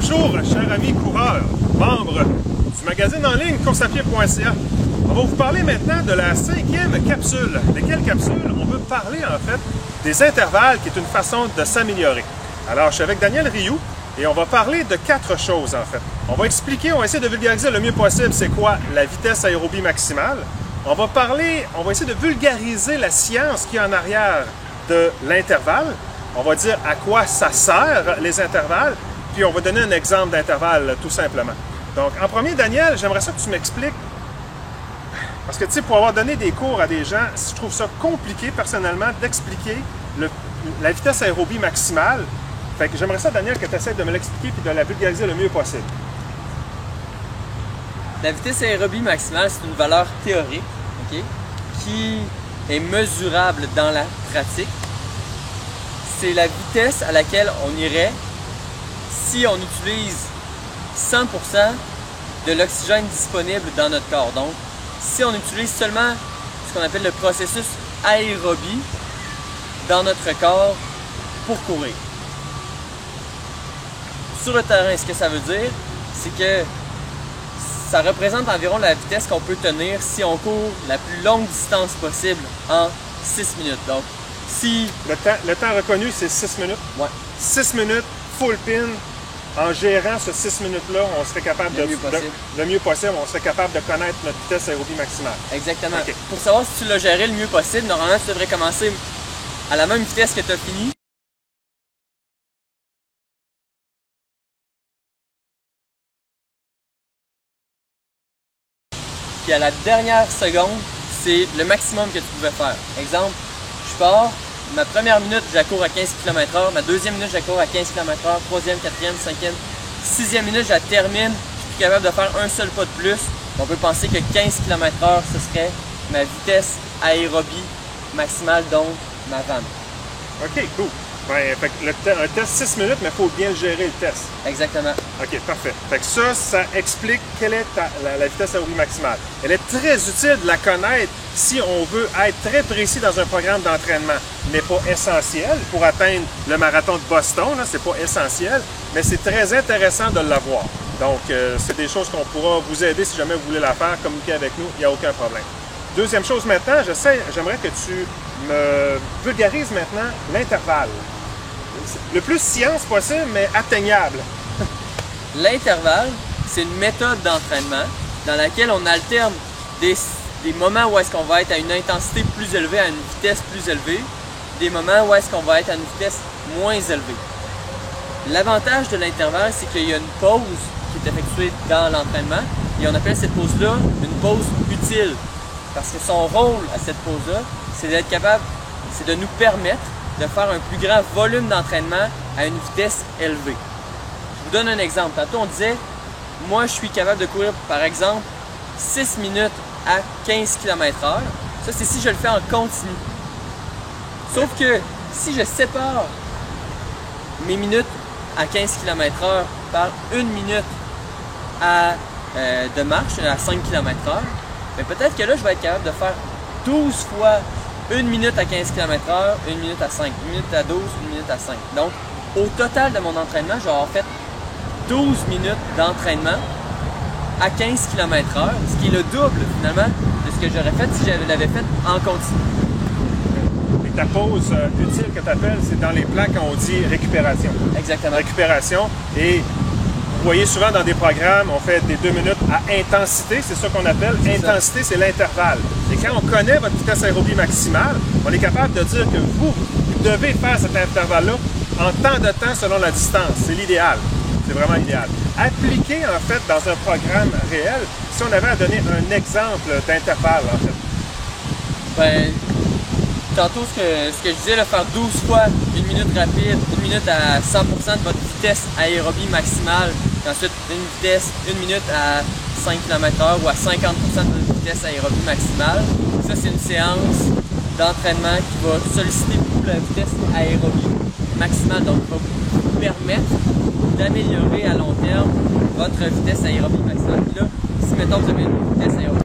Bonjour, chers amis coureurs, membres du magazine en ligne courseapied.ca. On va vous parler maintenant de la 5e capsule. De quelle capsule? On veut parler en fait des intervalles, qui est une façon de s'améliorer. Alors, je suis avec Daniel Rioux et on va parler de 4 choses en fait. On va expliquer, on va essayer de vulgariser le mieux possible c'est quoi la vitesse aérobie maximale. On va essayer de vulgariser la science qui est en arrière de l'intervalle. On va dire à quoi ça sert les intervalles, puis on va donner un exemple d'intervalle tout simplement. Donc, en premier, Daniel, j'aimerais ça que tu m'expliques, parce que tu sais, pour avoir donné des cours à des gens, je trouve ça compliqué personnellement d'expliquer la vitesse aérobie maximale. Fait que j'aimerais ça, Daniel, que tu essaies de me l'expliquer et de la vulgariser le mieux possible. La vitesse aérobie maximale, c'est une valeur théorique, qui est mesurable dans la pratique. C'est la vitesse à laquelle on irait si on utilise 100% de l'oxygène disponible dans notre corps. Donc, si on utilise seulement ce qu'on appelle le processus aérobie dans notre corps pour courir. Sur le terrain, ce que ça veut dire, c'est que ça représente environ la vitesse qu'on peut tenir si on court la plus longue distance possible en 6 minutes. Donc, si... Le temps reconnu, c'est 6 minutes? Ouais. 6 minutes, full pin. En gérant ce 6 minutes-là, on serait capable le mieux possible, on serait capable de connaître notre vitesse aérobie maximale. Exactement. Okay. Pour savoir si tu l'as géré le mieux possible, normalement, tu devrais commencer à la même vitesse que tu as fini. Puis à la dernière seconde, c'est le maximum que tu pouvais faire. Exemple, je pars, ma première minute, je la cours à 15 km/h, ma deuxième minute, je la cours à 15 km/h, troisième, quatrième, cinquième, sixième minute, je la termine, je suis capable de faire un seul pas de plus. On peut penser que 15 km/h, ce serait ma vitesse aérobie maximale, donc ma VAM. OK, cool. Ben, fait que un test 6 minutes, mais il faut bien gérer le test. Exactement. OK, parfait. Fait que ça explique quelle est la vitesse aérobie maximale. Elle est très utile de la connaître si on veut être très précis dans un programme d'entraînement. Mais pas essentiel pour atteindre le marathon de Boston, c'est pas essentiel, mais c'est très intéressant de l'avoir. Donc, c'est des choses qu'on pourra vous aider si jamais vous voulez la faire, communiquer avec nous, il n'y a aucun problème. Deuxième chose maintenant, j'aimerais que tu me vulgarises maintenant l'intervalle. Le plus science possible, mais atteignable. L'intervalle, c'est une méthode d'entraînement dans laquelle on alterne des moments où est-ce qu'on va être à une intensité plus élevée, à une vitesse plus élevée, des moments où est-ce qu'on va être à une vitesse moins élevée. L'avantage de l'intervalle, c'est qu'il y a une pause qui est effectuée dans l'entraînement et on appelle cette pause-là une pause utile. Parce que son rôle à cette pause-là, c'est d'être capable, c'est de nous permettre de faire un plus grand volume d'entraînement à une vitesse élevée. Je vous donne un exemple. Tantôt, on disait, moi, je suis capable de courir, par exemple, 6 minutes à 15 km/h. Ça, c'est si je le fais en continu. Sauf que si je sépare mes minutes à 15 km/h par 1 minute de marche, à 5 km/h, mais peut-être que là, je vais être capable de faire 12 fois 1 minute à 15 km/h, 1 minute à 5, 1 minute à 12, 1 minute à 5. Donc, au total de mon entraînement, je vais avoir fait 12 minutes d'entraînement à 15 km/h, ce qui est le double finalement de ce que j'aurais fait si je l'avais fait en continu. Et ta pause utile que tu appelles, c'est dans les plans quand on dit récupération. Exactement. Récupération. Et vous voyez souvent dans des programmes, on fait des 2 minutes à intensité, c'est ça qu'on appelle. Intensité, c'est l'intervalle. Et quand on connaît votre vitesse aérobie maximale, on est capable de dire que vous devez faire cet intervalle-là en temps de temps selon la distance. C'est l'idéal. C'est vraiment l'idéal. Appliqué, en fait, dans un programme réel, si on avait à donner un exemple d'intervalle, en fait. Ben, tantôt, ce que je disais, là, faire 12 fois 1 minute rapide, 1 minute à 100% de votre vitesse aérobie maximale, et ensuite 1 minute à 5 km/h ou à 50% de votre vitesse aérobie maximale. Ça, c'est une séance d'entraînement qui va solliciter beaucoup la vitesse aérobie maximale, donc va vous permettre d'améliorer à long terme votre vitesse aérobie maximale. Puis là, si mettons vous avez une vitesse aérobie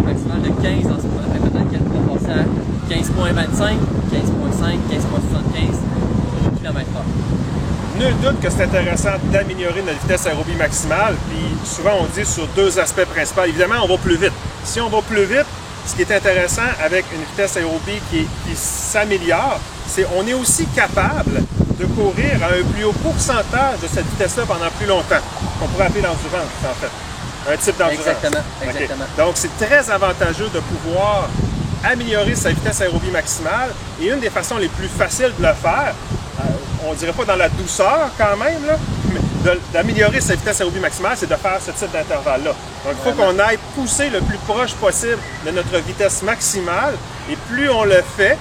maximale de 15 en ce moment, peut-être qu'elle va passer à 15,5 15.25, 15.5, 15.75 km/h. Nul doute que c'est intéressant d'améliorer notre vitesse aérobie maximale, puis souvent on dit sur deux aspects principaux. Évidemment, on va plus vite. Si on va plus vite, ce qui est intéressant avec une vitesse aérobie qui s'améliore, c'est qu'on est aussi capable de courir à un plus haut pourcentage de cette vitesse-là pendant plus longtemps, qu'on pourrait appeler l'endurance, en fait. Un type d'endurance. Exactement, Okay. exactement. Donc, c'est très avantageux de pouvoir améliorer sa vitesse aérobie maximale. Et une des façons les plus faciles de le faire, on dirait pas dans la douceur quand même, là, mais d'améliorer sa vitesse aérobie maximale, c'est de faire ce type d'intervalle-là. Donc, il faut qu'on aille pousser le plus proche possible de notre vitesse maximale. Et plus on le fait,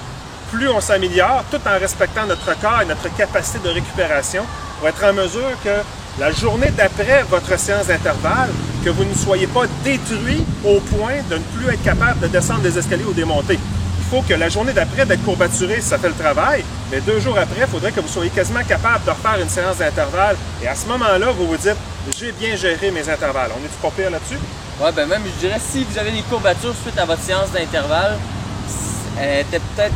plus on s'améliore, tout en respectant notre corps et notre capacité de récupération pour être en mesure que la journée d'après votre séance d'intervalle, que vous ne soyez pas détruit au point de ne plus être capable de descendre des escaliers ou des montées. Il faut que la journée d'après, d'être courbaturé, ça fait le travail, mais 2 jours après, il faudrait que vous soyez quasiment capable de refaire une séance d'intervalle. Et à ce moment-là, vous vous dites, j'ai bien géré mes intervalles. On est-tu pas pire là-dessus? Ouais, ben même, je dirais, si vous avez des courbatures suite à votre séance d'intervalle, elle était peut-être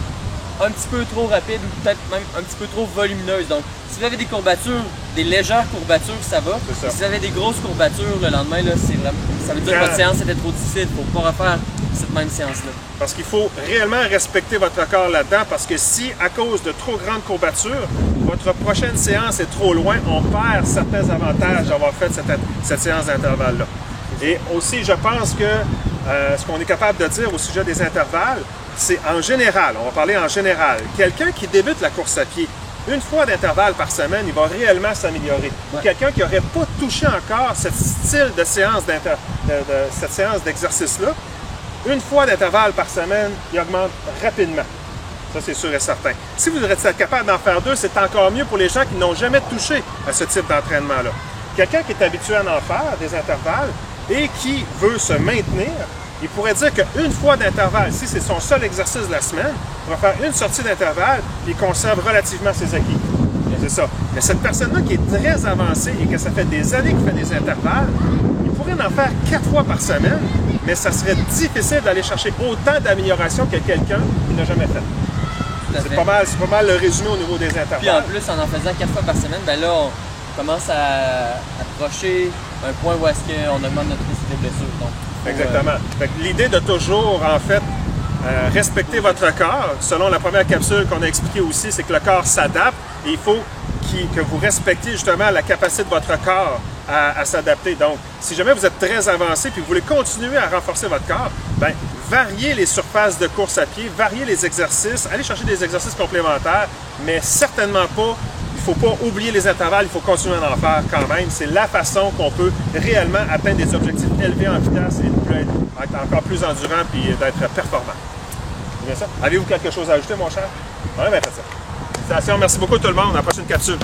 un petit peu trop rapide ou peut-être même un petit peu trop volumineuse. Donc, si vous avez des courbatures, des légères courbatures, ça va. Ça. Si vous avez des grosses courbatures le lendemain, là, ça veut dire que votre séance était trop difficile. Il ne faut pas refaire cette même séance-là. Parce qu'il faut réellement respecter votre corps là-dedans, parce que si, à cause de trop grandes courbatures, votre prochaine séance est trop loin, on perd certains avantages d'avoir fait cette séance d'intervalle-là. Et aussi, je pense que ce qu'on est capable de dire au sujet des intervalles, c'est en général, on va parler en général, quelqu'un qui débute la course à pied, une fois d'intervalle par semaine, il va réellement s'améliorer. Ouais. Quelqu'un qui n'aurait pas touché encore ce style de séance cette séance d'exercice-là, une fois d'intervalle par semaine, il augmente rapidement. Ça, c'est sûr et certain. Si vous êtes capable d'en faire 2, c'est encore mieux pour les gens qui n'ont jamais touché à ce type d'entraînement-là. Quelqu'un qui est habitué à en faire, des intervalles, et qui veut se maintenir, il pourrait dire qu'une fois d'intervalle, si c'est son seul exercice de la semaine, il va faire une sortie d'intervalle et il conserve relativement ses acquis. C'est ça. Mais cette personne-là qui est très avancée et que ça fait des années qu'il fait des intervalles, il pourrait en faire 4 fois par semaine, mais ça serait difficile d'aller chercher autant d'amélioration que quelqu'un qui n'a jamais fait. C'est pas mal le résumé au niveau des intervalles. Puis en plus, en faisant 4 fois par semaine, ben là, on commence à approcher un point où est-ce qu'on augmente notre risque de blessure. Donc, exactement. L'idée de toujours, en fait, respecter votre corps, selon la première capsule qu'on a expliquée aussi, c'est que le corps s'adapte et il faut que vous respectiez justement la capacité de votre corps à s'adapter. Donc, si jamais vous êtes très avancé et que vous voulez continuer à renforcer votre corps, bien, variez les surfaces de course à pied, variez les exercices, allez chercher des exercices complémentaires, mais certainement pas, il ne faut pas oublier les intervalles, il faut continuer à en faire quand même. C'est la façon qu'on peut réellement atteindre des objectifs élevés en vitesse et être encore plus endurant et d'être performant. C'est bien ça? Avez-vous quelque chose à ajouter, mon cher? Oui, bien, faites ça. Félicitations, merci beaucoup tout le monde. À la prochaine capsule.